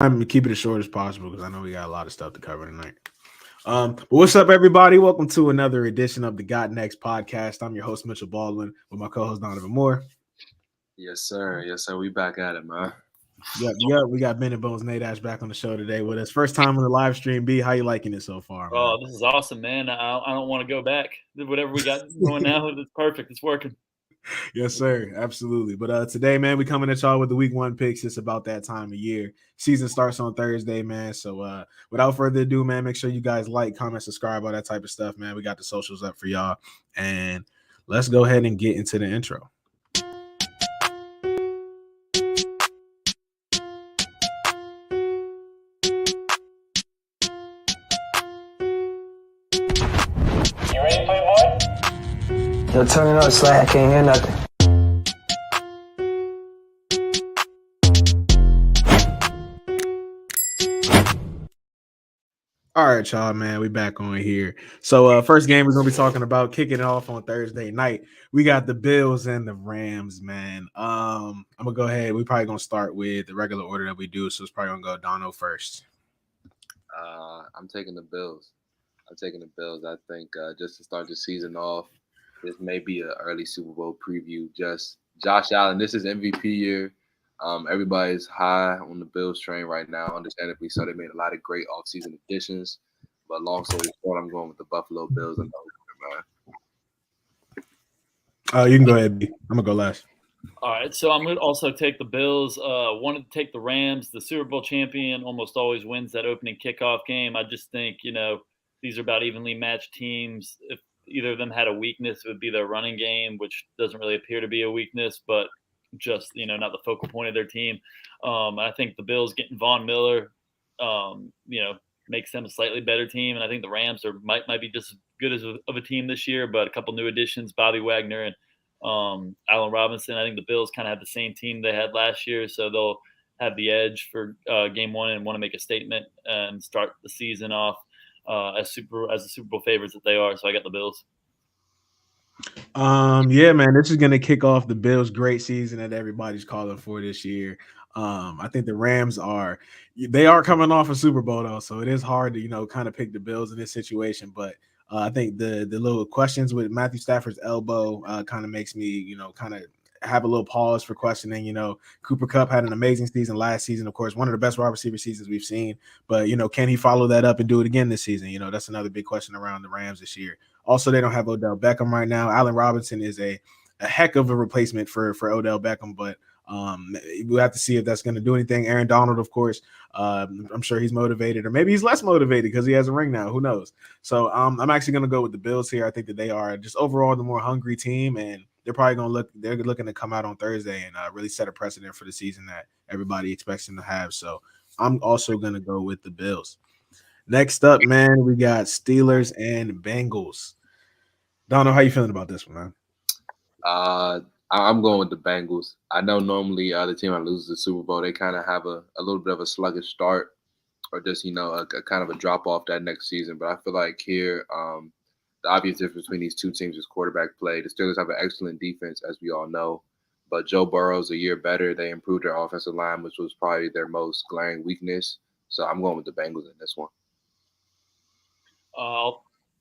I'm keep it as short as possible because I know we got a lot of stuff to cover tonight. But what's up, everybody? Welcome to another edition of the Got Next podcast. I'm your host, Mitchell Baldwin, with my co-host Donovan Moore. Yes, sir. Yes, sir. We back at it, man. Yep. We got Ben and Bones Nate Ash back on the show today with us. First time on the live stream. B, how you liking it so far, man? Oh, this is awesome, man. I don't want to go back. Whatever we got going now, it's perfect. It's working. Yes, sir. Absolutely. But today, man, we coming at y'all with the week one picks. It's about that time of year. Season starts on Thursday, man. So without further ado, man, make sure you guys like, comment, subscribe, all that type of stuff, man. We got the socials up for y'all. And let's go ahead and get into the intro. You ready, Playboy? Yo, turn it up, Slay. I can't hear nothing. All right, y'all, man. We back on here. So first game we're gonna be talking about kicking it off on Thursday night. We got the Bills and the Rams, man. I'm gonna go ahead. We're probably gonna start with the regular order that we do. So it's probably gonna go Dono first. I'm taking the Bills. I'm taking the Bills. I think just to start the season off, this may be an early Super Bowl preview. Just Josh Allen. This is MVP year. Everybody's high on the Bills train right now, understandably. So they made a lot of great offseason additions. But long story short, I'm going with the Buffalo Bills. Man. You can go ahead, B. I'm gonna go last. All right, so I'm going to also take the Bills. Wanted to take the Rams. The Super Bowl champion almost always wins that opening kickoff game. I just think, these are about evenly matched teams. If either of them had a weakness, it would be their running game, which doesn't really appear to be a weakness, but just, not the focal point of their team. I think the Bills getting Von Miller, makes them a slightly better team. And I think the Rams might be just as good of a team this year, but a couple new additions, Bobby Wagner and Allen Robinson. I think the Bills kind of have the same team they had last year, so they'll have the edge for game one and want to make a statement and start the season off as the Super Bowl favorites that they are. So I got the Bills. Yeah, man, this is gonna kick off the Bills' great season that everybody's calling for this year. I think the Rams are coming off a Super Bowl though, so it is hard to kind of pick the Bills in this situation. But I think the little questions with Matthew Stafford's elbow kind of makes me kind of have a little pause for questioning. Cooper Kupp had an amazing season last season, of course, one of the best wide receiver seasons we've seen. But can he follow that up and do it again this season? That's another big question around the Rams this year. Also, they don't have Odell Beckham right now. Allen Robinson is a heck of a replacement for Odell Beckham, but we'll have to see if that's going to do anything. Aaron Donald, of course, I'm sure he's motivated, or maybe he's less motivated because he has a ring now. Who knows? So I'm actually going to go with the Bills here. I think that they are just overall the more hungry team, and they're probably they're looking to come out on Thursday and really set a precedent for the season that everybody expects them to have. So I'm also going to go with the Bills. Next up, man, we got Steelers and Bengals. Donald, how you feeling about this one, man? I'm going with the Bengals. I know normally the team that loses the Super Bowl, they kind of have a little bit of a sluggish start or just, a kind of a drop off that next season. But I feel like here, the obvious difference between these two teams is quarterback play. The Steelers have an excellent defense, as we all know. But Joe Burrow's a year better. They improved their offensive line, which was probably their most glaring weakness. So I'm going with the Bengals in this one.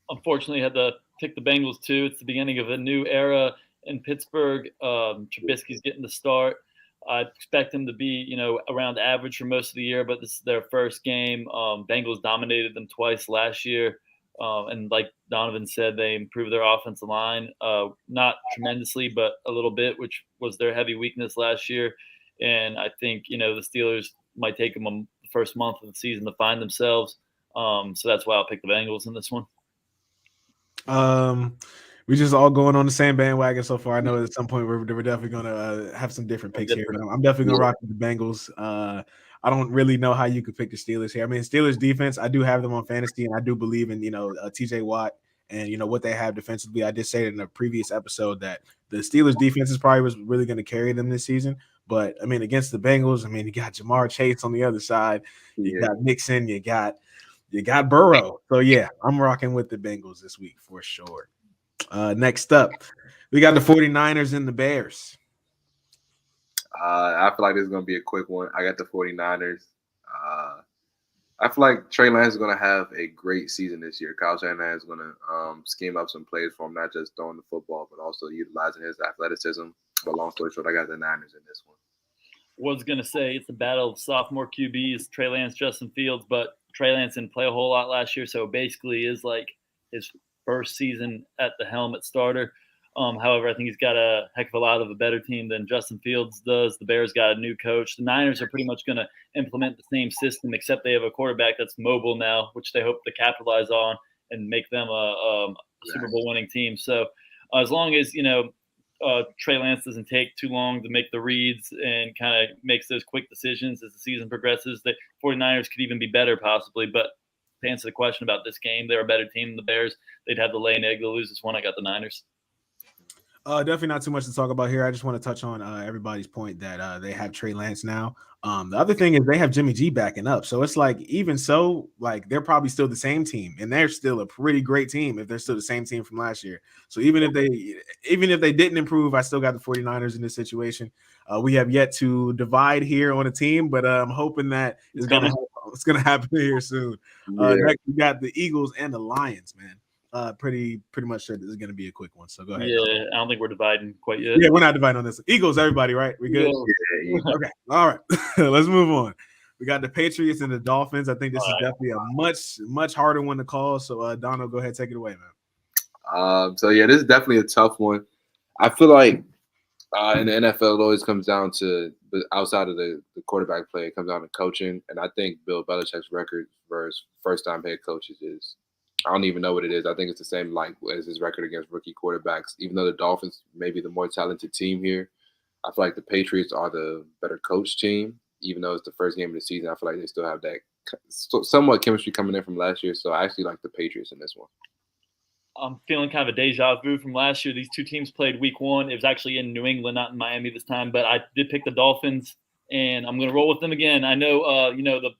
Unfortunately, had to pick the Bengals too. It's the beginning of a new era in Pittsburgh. Trubisky's getting the start. I expect him to be, around average for most of the year, but this is their first game. Bengals dominated them twice last year. And like Donovan said, they improved their offensive line, not tremendously, but a little bit, which was their heavy weakness last year. And I think, the Steelers might take them the first month of the season to find themselves. So that's why I'll pick the Bengals in this one. We just all going on the same bandwagon so far. I know at some point we're definitely going to have some different picks here. But I'm definitely going to rock with the Bengals. I don't really know how you could pick the Steelers here. I mean, Steelers defense, I do have them on fantasy, and I do believe in, TJ Watt and, what they have defensively. I did say in a previous episode that the Steelers defense is probably was really going to carry them this season. But, I mean, against the Bengals, I mean, you got Jamar Chase on the other side. You got Mixon. You got Burrow. So, yeah, I'm rocking with the Bengals this week for sure. Next up, we got the 49ers and the Bears. I feel like this is going to be a quick one. I got the 49ers. I feel like Trey Lance is going to have a great season this year. Kyle Shanahan is going to scheme up some plays for him, not just throwing the football, but also utilizing his athleticism. But long story short, I got the Niners in this one. Was going to say it's a battle of sophomore QBs, Trey Lance, Justin Fields, but Trey Lance didn't play a whole lot last year, so basically is like his first season at the helm at starter. However, I think he's got a heck of a lot of a better team than Justin Fields does. The Bears got a new coach. The Niners are pretty much going to implement the same system, except they have a quarterback that's mobile now, which they hope to capitalize on and make them a Super Bowl winning team. So as long as, Trey Lance doesn't take too long to make the reads and kind of makes those quick decisions as the season progresses, the 49ers could even be better possibly. But to answer the question about this game, they're a better team than the Bears. They'd have to lay an egg to lose this one. I got the Niners. Definitely not too much to talk about here. I just want to touch on everybody's point that they have Trey Lance now. The other thing is they have Jimmy G backing up. So it's like, even so, like they're probably still the same team, and they're still a pretty great team if they're still the same team from last year. So even if they didn't improve, I still got the 49ers in this situation. We have yet to divide here on a team, but I'm hoping that it's gonna happen here soon. Next we got the Eagles and the Lions, man. Pretty much sure this is going to be a quick one. So go ahead. Yeah, I don't think we're dividing quite yet. Yeah, we're not dividing on this. Eagles, everybody, right? We good? Yeah. Okay. All right. Let's move on. We got the Patriots and the Dolphins. I think this is definitely a much harder one to call. So, Donald, go ahead, take it away, man. This is definitely a tough one. I feel like in the NFL, it always comes down to, outside of the quarterback play, it comes down to coaching. And I think Bill Belichick's record versus first-time head coaches is, I don't even know what it is. I think it's the same like as his record against rookie quarterbacks. Even though the Dolphins may be the more talented team here, I feel like the Patriots are the better coach team. Even though it's the first game of the season, I feel like they still have that somewhat chemistry coming in from last year. So I actually like the Patriots in this one. I'm feeling kind of a deja vu from last year. These two teams played week one. It was actually in New England, not in Miami this time. But I did pick the Dolphins, and I'm going to roll with them again. I know, the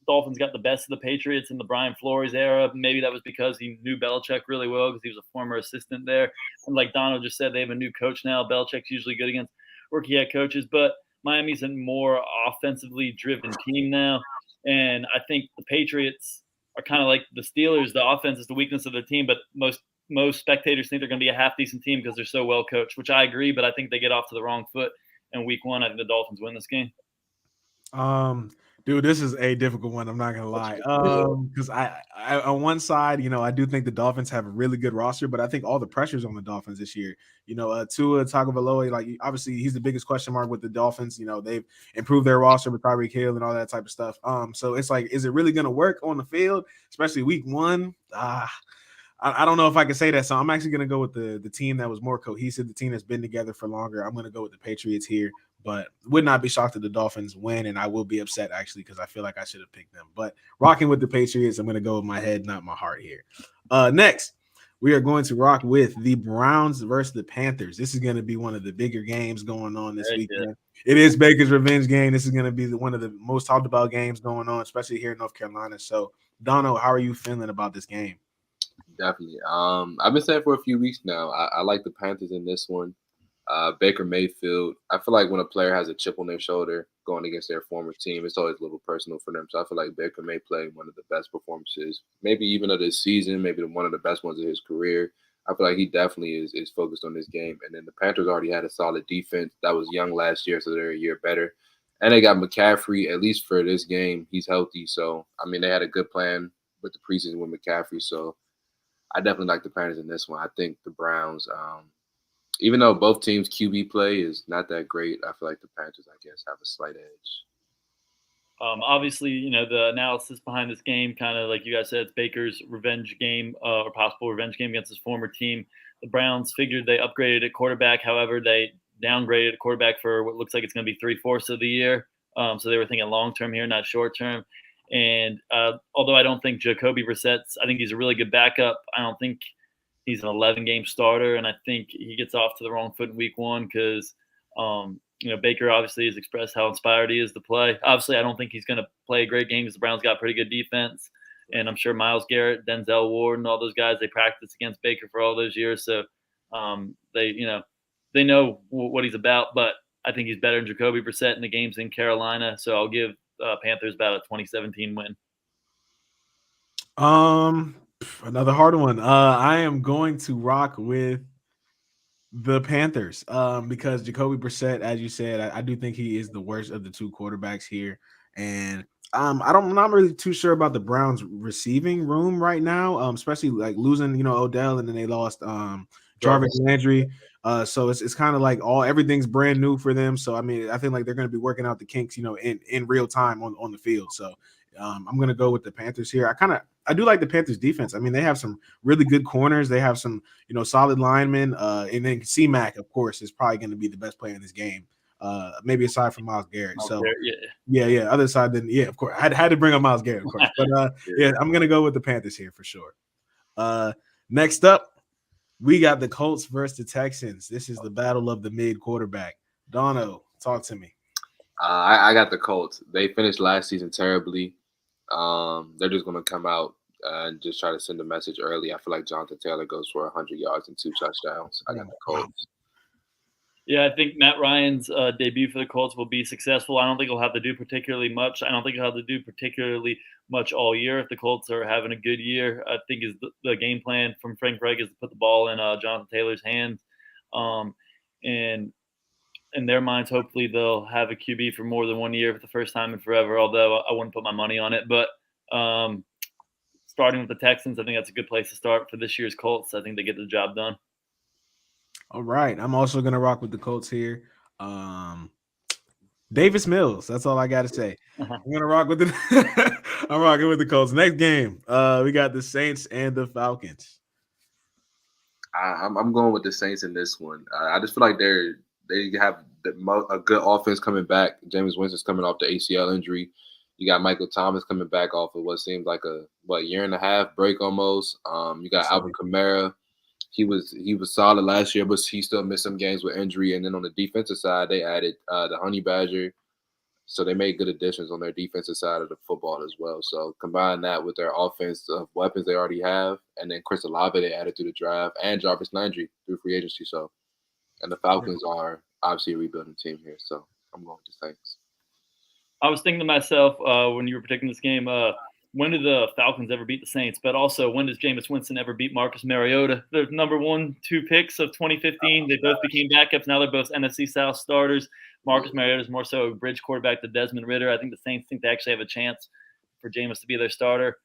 Dolphins got the best of the Patriots in the Brian Flores era. Maybe that was because he knew Belichick really well because he was a former assistant there. And like Donald just said, they have a new coach now. Belichick's usually good against rookie head coaches, but Miami's a more offensively driven team now. And I think the Patriots are kind of like the Steelers. The offense is the weakness of the team, but most spectators think they're going to be a half-decent team because they're so well coached, which I agree, but I think they get off to the wrong foot in week one. I think the Dolphins win this game. Dude, this is a difficult one. I'm not gonna lie. Because I on one side, I do think the Dolphins have a really good roster, but I think all the pressure's on the Dolphins this year. Tua Tagovailoa, like obviously he's the biggest question mark with the Dolphins. They've improved their roster with Tyreek Hill and all that type of stuff. So it's like, is it really gonna work on the field, especially week one? I don't know if I can say that. So I'm actually gonna go with the team that was more cohesive, the team that's been together for longer. I'm gonna go with the Patriots here. But would not be shocked if the Dolphins win, and I will be upset actually because I feel like I should have picked them. But rocking with the Patriots, I'm going to go with my head, not my heart here. Next, we are going to rock with the Browns versus the Panthers. This is going to be one of the bigger games going on this weekend. It is Baker's revenge game. This is going to be one of the most talked about games going on, especially here in North Carolina. So, Dono, how are you feeling about this game? Definitely. I've been saying for a few weeks now, I like the Panthers in this one. Baker Mayfield, I feel like when a player has a chip on their shoulder going against their former team, it's always a little personal for them. So I feel like Baker may play one of the best performances, maybe even of this season, maybe one of the best ones of his career. I feel like he definitely is focused on this game. And then the Panthers already had a solid defense that was young last year, so they're a year better. And they got McCaffrey, at least for this game, he's healthy. So, I mean, they had a good plan with the preseason with McCaffrey. So I definitely like the Panthers in this one. I think the Browns, even though both teams' QB play is not that great, I feel like the Panthers, I guess, have a slight edge. Obviously, the analysis behind this game, kind of like you guys said, it's Baker's revenge game or possible revenge game against his former team. The Browns figured they upgraded at quarterback. However, they downgraded at quarterback for what looks like it's going to be 3/4 of the year. So they were thinking long-term here, not short-term. And although I don't think Jacoby Brissett's, I think he's a really good backup. I don't think he's an 11-game starter, and I think he gets off to the wrong foot in week one because, Baker obviously has expressed how inspired he is to play. Obviously, I don't think he's going to play a great game because the Browns got pretty good defense, and I'm sure Myles Garrett, Denzel Ward, and all those guys, they practiced against Baker for all those years, so they know what he's about, but I think he's better than Jacoby Brissett in the games in Carolina, so I'll give Panthers about a 2017 win. Another hard one. I am going to rock with the Panthers, because Jacoby Brissett, as you said, I do think he is the worst of the two quarterbacks here, and I'm not really too sure about the Browns receiving room right now, especially like losing, Odell, and then they lost Jarvis Landry. So it's kind of like everything's brand new for them. So I mean, I think like they're going to be working out the kinks, in real time on the field. So I'm going to go with the Panthers here. I do like the Panthers defense. I mean, they have some really good corners. They have some, solid linemen. And then C-Mac, of course, is probably going to be the best player in this game. Maybe aside from Myles Garrett. Yeah. Other side, then of course, I had to bring up Myles Garrett, of course. But I'm going to go with the Panthers here for sure. Next up, we got the Colts versus the Texans. This is the battle of the mid quarterback. Dono, talk to me. I got the Colts. They finished last season terribly. They're just going to come out and just try to send a message early. I feel like Jonathan Taylor goes for 100 yards and 2 touchdowns. I got the Colts. Yeah, I think Matt Ryan's debut for the Colts will be successful. I don't think he'll have to do particularly much. I don't think he'll have to do particularly much all year. If the Colts are having a good year, I think is the game plan from Frank Reich is to put the ball in Jonathan Taylor's hands. And in their minds, hopefully they'll have a QB for more than 1 year for the first time in forever, although I wouldn't put my money on it. But starting with the Texans, I think that's a good place to start for this year's Colts. I think they get the job done. All right. I'm also going to rock with the Colts here. Davis Mills. That's all I got to say. I'm going to rock with I'm rocking with the Colts. Next game, we got the Saints and the Falcons. I'm going with the Saints in this one. I just feel like they have a good offense coming back. Jameis Winston's coming off the ACL injury. You got Michael Thomas coming back off of what seems like a year and a half break almost. You got Alvin Kamara. He was solid last year, but he still missed some games with injury. And then on the defensive side, they added the Honey Badger. So they made good additions on their defensive side of the football as well. So combine that with their offensive weapons they already have, and then Chris Olave they added through the draft, and Jarvis Landry through free agency. So, and the Falcons are obviously a rebuilding team here. So I'm going with the Saints. I was thinking to myself when you were predicting this game, when did the Falcons ever beat the Saints? But also, when does Jameis Winston ever beat Marcus Mariota? The number 1, 2 picks of 2015. They both became backups. Now they're both NFC South starters. Marcus Mariota is more so a bridge quarterback to Desmond Ridder. I think the Saints think they actually have a chance for Jameis to be their starter.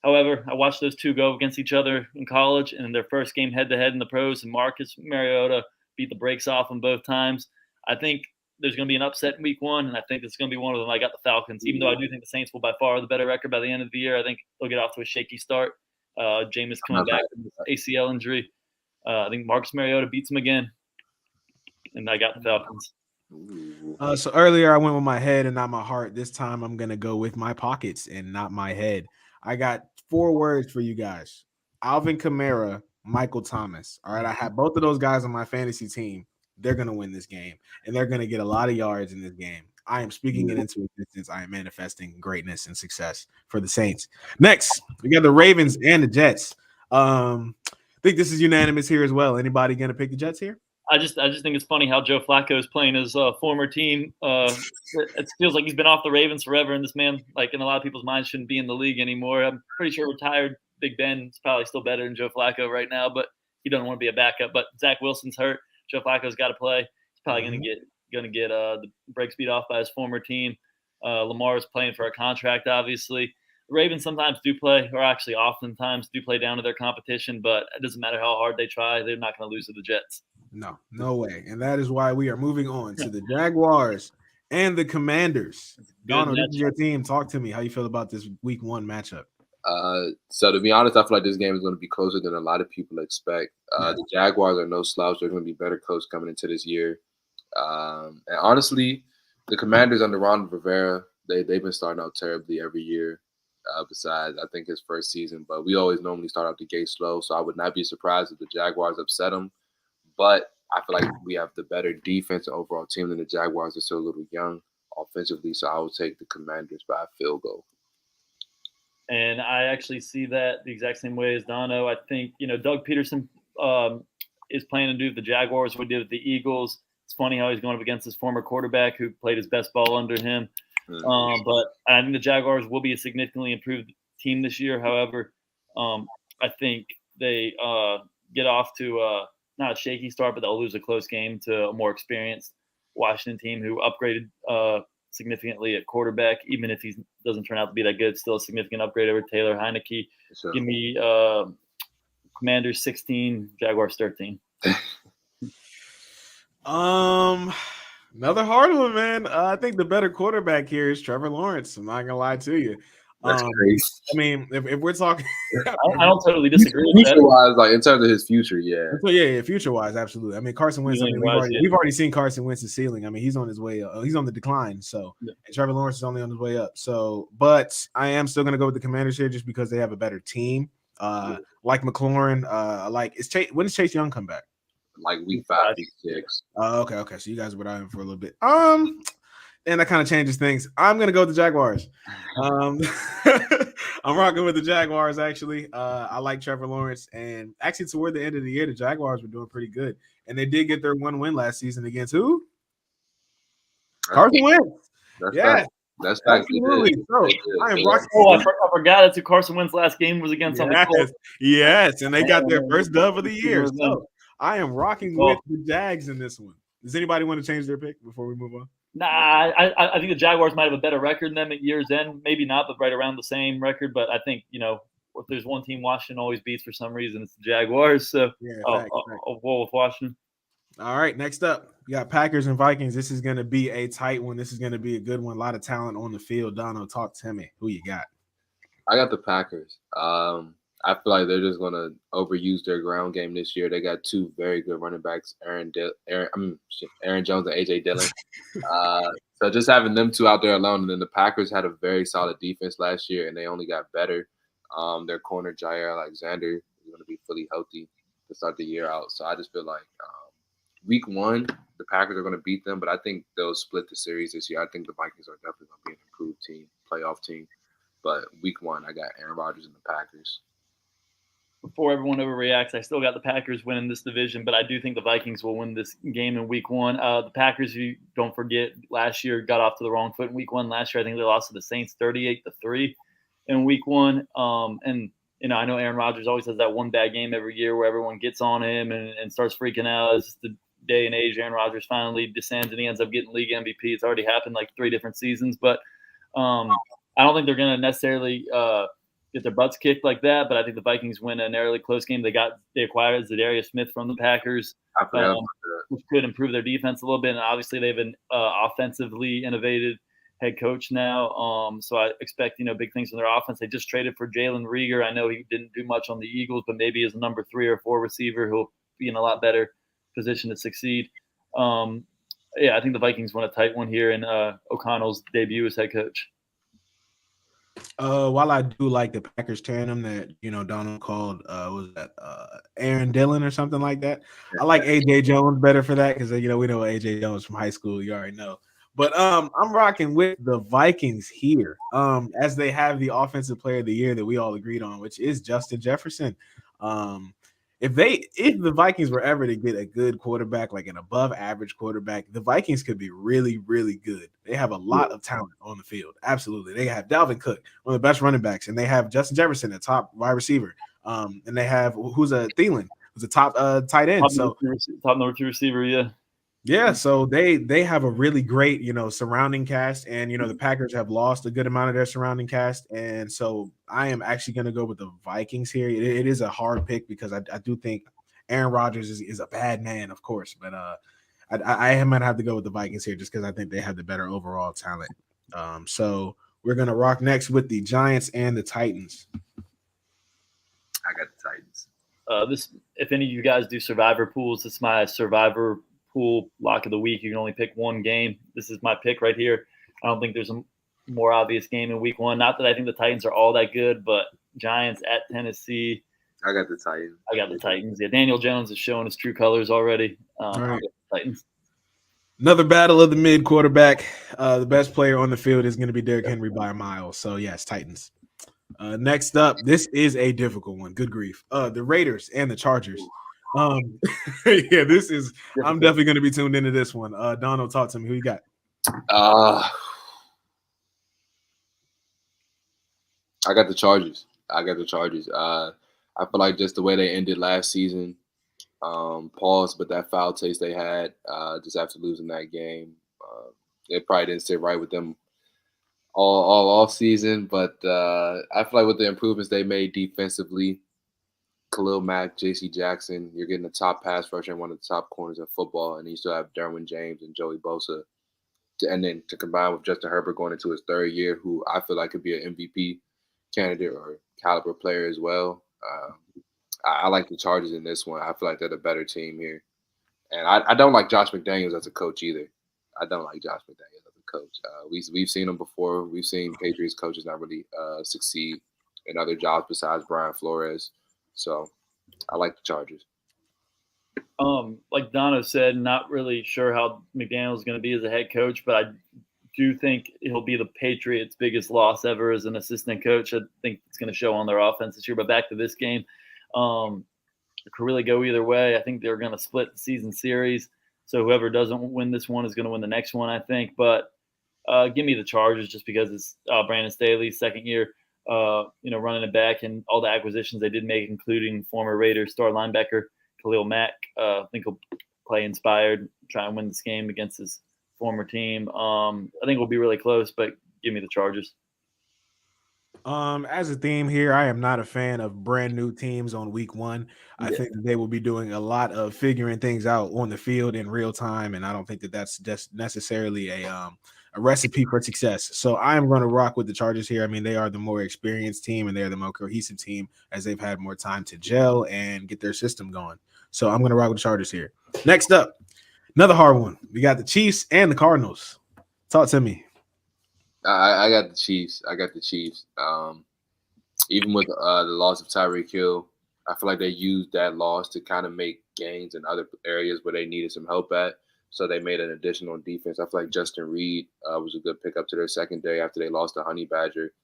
However, I watched those two go against each other in college, and in their first game head-to-head in the pros, and Marcus Mariota beat the brakes off them both times. I think there's going to be an upset in week 1, and I think it's going to be one of them. I got the Falcons, even though I do think the Saints will by far have the better record by the end of the year. I think they'll get off to a shaky start. Jameis coming back from his ACL injury. I think Marcus Mariota beats him again, and I got the Falcons. So earlier I went with my head and not my heart. This time I'm going to go with my pockets and not my head. I got 4 words for you guys. Alvin Kamara, Michael Thomas. All right, I have both of those guys on my fantasy team. They're going to win this game, and they're going to get a lot of yards in this game. I am speaking it into existence. I am manifesting greatness and success for the Saints. Next, we got the Ravens and the Jets. I think this is unanimous here as well. Anybody going to pick the Jets here? I just think it's funny how Joe Flacco is playing his former team. It feels like he's been off the Ravens forever, and this man, like in a lot of people's minds, shouldn't be in the league anymore. I'm pretty sure retired Big Ben is probably still better than Joe Flacco right now, but he doesn't want to be a backup. But Zach Wilson's hurt. Joe Flacco's got to play. He's probably going to get the break speed off by his former team. Lamar is playing for a contract, obviously. The Ravens sometimes do play, or actually oftentimes do play down to their competition, but it doesn't matter how hard they try. They're not going to lose to the Jets. No way. And that is why we are moving on to the Jaguars and the Commanders. Donald, this is your team. Talk to me. How you feel about this week 1 matchup? So to be honest, I feel like this game is going to be closer than a lot of people expect. The Jaguars are no slouch. They're going to be better coached coming into this year. And honestly, the Commanders under Ron Rivera, they've been starting out terribly every year. Besides, I think his first season, but we always normally start out the gate slow. So I would not be surprised if the Jaguars upset them. But I feel like we have the better defense and overall team than the Jaguars. Are still a little young offensively, so I would take the Commanders by a field goal. And I actually see that the exact same way as Dono. I think, Doug Peterson is planning to do what the Jaguars would do with the Eagles. It's funny how he's going up against his former quarterback who played his best ball under him. But I think the Jaguars will be a significantly improved team this year. However, I think they get off to not a shaky start, but they'll lose a close game to a more experienced Washington team who upgraded significantly at quarterback. Even if he doesn't turn out to be that good, still a significant upgrade over Taylor Heineke. Sure. Give me Commanders 16, Jaguars 13. Another hard one, man. I think the better quarterback here is Trevor Lawrence. I'm not gonna lie to you. That's crazy. I mean, if we're talking, I don't totally disagree with that. Future-wise, like in terms of his future, yeah. So yeah, future-wise, absolutely. I mean, Carson Wentz. I mean, we've already seen Carson Wentz's ceiling. I mean, he's on his way. He's on the decline. So, and Trevor Lawrence is only on his way up. So, but I am still gonna go with the Commanders here just because they have a better team. Like McLaurin. When does Chase Young come back? Like week 5, week 6. Okay. So you guys were with him for a little bit. And that kind of changes things. I'm gonna go with the Jaguars. I'm rocking with the Jaguars. Actually, I like Trevor Lawrence, and actually toward the end of the year, the Jaguars were doing pretty good, and they did get their one win last season against who? Carson Wentz. That's absolutely. So I am rocking. I forgot it's who Carson Wentz's last game was against on the Colts. Yes, and they got their first dub of the year. So I am rocking with the Jags in this one. Does anybody want to change their pick before we move on? Nah, I think the Jaguars might have a better record than them at year's end. Maybe not, but right around the same record. But I think, if there's one team Washington always beats for some reason, it's the Jaguars. So I'll roll with Washington. All right, next up, we got Packers and Vikings. This is going to be a tight one. This is going to be a good one. A lot of talent on the field. Donald, talk to me. Who you got? I got the Packers. I feel like they're just going to overuse their ground game this year. They got 2 very good running backs, Aaron Jones and A.J. Dillon. So just having them 2 out there alone, and then the Packers had a very solid defense last year, and they only got better. Their corner, Jair Alexander, is going to be fully healthy to start the year out. So I just feel like week 1, the Packers are going to beat them, but I think they'll split the series this year. I think the Vikings are definitely going to be an improved team, playoff team. But week 1, I got Aaron Rodgers and the Packers. Before everyone overreacts, I still got the Packers winning this division, but I do think the Vikings will win this game in week 1. The Packers, you don't forget, last year got off to the wrong foot in week 1. Last year, I think they lost to the Saints 38-3 in week 1. And I know Aaron Rodgers always has that one bad game every year where everyone gets on him and starts freaking out. It's just the day and age Aaron Rodgers finally descends and he ends up getting league MVP. It's already happened like 3 different seasons, but I don't think they're going to necessarily get their butts kicked like that, but I think the Vikings win a narrowly close game. They acquired Zadarius Smith from the Packers, which could improve their defense a little bit. And obviously, they have an offensively innovative head coach now. So I expect big things from their offense. They just traded for Jalen Reagor. I know he didn't do much on the Eagles, but maybe as a number 3 or 4 receiver, he'll be in a lot better position to succeed. I think the Vikings won a tight one here in O'Connell's debut as head coach. While I do like the Packers tandem that Donald called was that Aaron Dillon or something like that. I like AJ Jones better for that because we know AJ Jones from high school. You already know. But I'm rocking with the Vikings here as they have the offensive player of the year that we all agreed on, which is Justin Jefferson. If the Vikings were ever to get a good quarterback, like an above average quarterback, the Vikings could be really, really good. They have a lot of talent on the field. Absolutely. They have Dalvin Cook, one of the best running backs, and they have Justin Jefferson, a top wide receiver. And they have Thielen, who's a top tight end. Top number 2 receiver, yeah. Yeah, so they have a really great, surrounding cast, and the Packers have lost a good amount of their surrounding cast, and so I am actually going to go with the Vikings here. It is a hard pick because I do think Aaron Rodgers is a bad man, of course, but I might have to go with the Vikings here just because I think they have the better overall talent. So we're going to rock next with the Giants and the Titans. I got the Titans. If any of you guys do survivor pools, this is my survivor pool lock of the week. You can only pick one game. This is my pick right here. I don't think there's a more obvious game in week 1. Not that I think the Titans are all that good, but Giants at Tennessee. I got the Titans. Yeah, Daniel Jones is showing his true colors already. Right. Titans. Another battle of the mid quarterback. The best player on the field is going to be Derrick Henry by a mile. So yes, Titans. Next up, this is a difficult one. Good grief. The Raiders and the Chargers. This is. I'm definitely going to be tuned into this one. Donald, talk to me. Who you got? I got the Chargers. I got the Chargers. I feel like just the way they ended last season, pause, but that foul taste they had just after losing that game, it probably didn't sit right with them all off season. But I feel like with the improvements they made defensively, Khalil Mack, J.C. Jackson, you're getting a top pass rusher and one of the top corners in football, and you still have Derwin James and Joey Bosa. And then to combine with Justin Herbert going into his third year, who I feel like could be an MVP candidate or caliber player as well. I like the Chargers in this one. I feel like they're the better team here. And I don't like Josh McDaniels as a coach either. I don't like Josh McDaniels as a coach. We've seen him before. We've seen Patriots coaches not really succeed in other jobs besides Brian Flores. So I like the Chargers. Like Dono said, not really sure how McDaniel's going to be as a head coach, but I do think he'll be the Patriots' biggest loss ever as an assistant coach. I think it's going to show on their offense this year. But back to this game, it could really go either way. I think they're going to split the season series. So whoever doesn't win this one is going to win the next one, I think. But give me the Chargers just because it's Brandon Staley's second year, running it back, and all the acquisitions they did make, including former Raiders star linebacker Khalil Mack. I think he'll play inspired, try and win this game against his former team. I think it'll be really close, but give me the Chargers. As a theme here, I am not a fan of brand new teams on week one. I think that they will be doing a lot of figuring things out on the field in real time, and I don't think that that's just necessarily a recipe for success. So I'm going to rock with the Chargers here. I mean, they are the more experienced team, and they're the more cohesive team as they've had more time to gel and get their system going. So I'm going to rock with the Chargers here. Next up, another hard one. We got the Chiefs and the Cardinals. Talk to me. I got the Chiefs. Even with the loss of Tyreek Hill, I feel like they used that loss to kind of make gains in other areas where they needed some help at. So they made an additional defense. I feel like Justin Reed was a good pickup to their secondary after they lost to Honey Badger.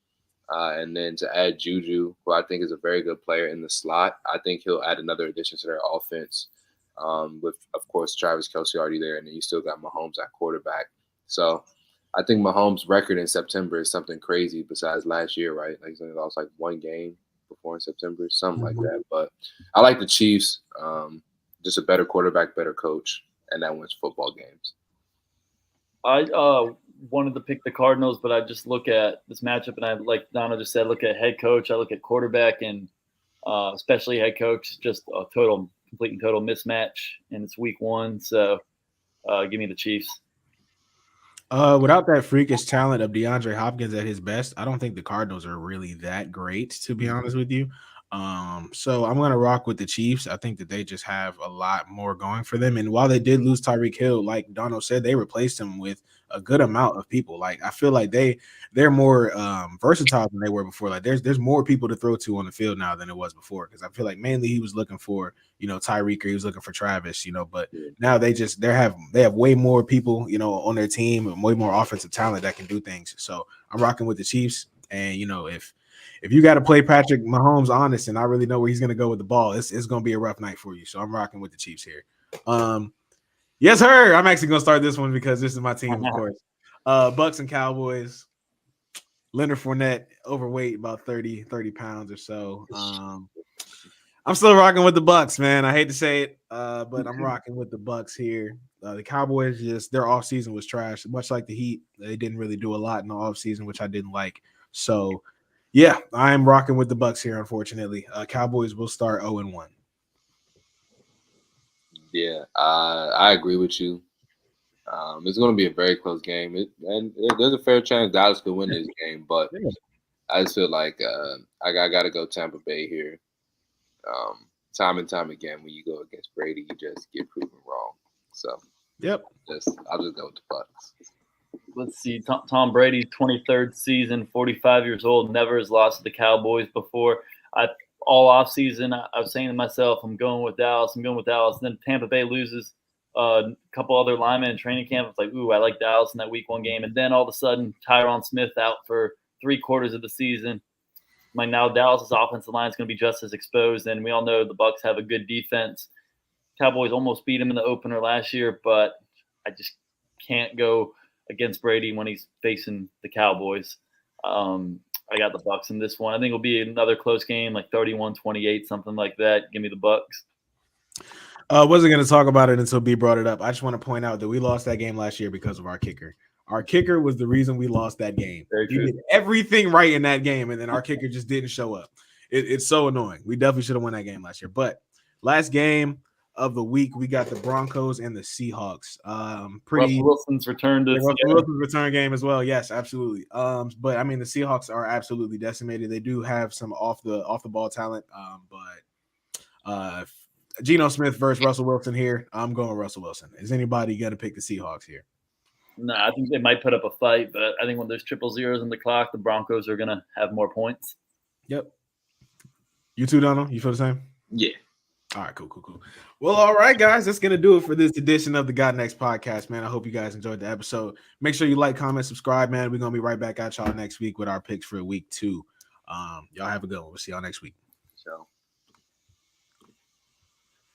And then to add Juju, who I think is a very good player in the slot, I think he'll add another addition to their offense. With, of course, Travis Kelce already there, and then you still got Mahomes at quarterback. So I think Mahomes' record in September is something crazy besides last year, right? Like he lost like one game before in September, something like that. But I like the Chiefs, just a better quarterback, better coach, and that wins football games. I wanted to pick the Cardinals, but I just look at this matchup, and I, like Donna just said, look at head coach, I look at quarterback, and especially head coach, just a complete and total mismatch, and it's week one. So give me the Chiefs. Without that freakish talent of DeAndre Hopkins at his best, I don't think the Cardinals are really that great, to be honest with you. So I'm going to rock with the Chiefs. I think that they just have a lot more going for them. And while they did lose Tyreek Hill, like Donald said, they replaced him with a good amount of people. Like I feel like they're more versatile than they were before. Like there's more people to throw to on the field now than it was before. Because I feel like mainly he was looking for Tyreek, or he was looking for Travis. But now they have way more people on their team, way more offensive talent that can do things. So I'm rocking with the Chiefs. And if you got to play Patrick Mahomes honest, and I really know where he's going to go with the ball, it's going to be a rough night for you. So I'm rocking with the Chiefs here. Yes, sir. I'm actually going to start this one because this is my team, of course. Bucs and Cowboys. Leonard Fournette, overweight, about 30 pounds or so. I'm still rocking with the Bucs, man. I hate to say it, but I'm rocking with the Bucs here. The Cowboys, their offseason was trash, much like the Heat. They didn't really do a lot in the offseason, which I didn't like. So, yeah, I'm rocking with the Bucs here, unfortunately. Cowboys will start 0-1. Yeah, I agree with you. It's going to be a very close game. There's a fair chance Dallas could win this game, but I just feel like I got to go Tampa Bay here. Time and time again, when you go against Brady, you just get proven wrong. So, I'll just go with the Bucs. Let's see. Tom Brady, 23rd season, 45 years old, never has lost to the Cowboys before. All offseason, I was saying to myself, I'm going with Dallas. And then Tampa Bay loses a couple other linemen in training camp. It's like, ooh, I like Dallas in that week one game. And then all of a sudden, Tyron Smith out for 3/4 of the season. Like now Dallas' offensive line is going to be just as exposed. And we all know the Bucs have a good defense. Cowboys almost beat him in the opener last year, but I just can't go against Brady when he's facing the Cowboys. I got the Bucs in this one. I think it'll be another close game, like 31-28, something like that. Give me the Bucs. Wasn't going to talk about it until B brought it up. I just want to point out that we lost that game last year because of our kicker. Our kicker was the reason we lost that game. Very true. He did everything right in that game, and then our kicker just didn't show up. It's so annoying. We definitely should have won that game last year. But last game of the week, we got the Broncos and the Seahawks. Pretty Russell Wilson's return to Russell Wilson's return game as well. Yes, absolutely. But I mean, the Seahawks are absolutely decimated. They do have some off the ball talent. But Geno Smith versus Russell Wilson here. I'm going Russell Wilson. Is anybody going to pick the Seahawks here? No, I think they might put up a fight, but I think when there's triple zeros in the clock, the Broncos are going to have more points. Yep. You too, Donald? You feel the same? Yeah. All right, cool. Well, all right, guys, that's going to do it for this edition of the God Next podcast, man. I hope you guys enjoyed the episode. Make sure you like, comment, subscribe, man. We're going to be right back at y'all next week with our picks for week 2. Y'all have a good one. We'll see y'all next week. So.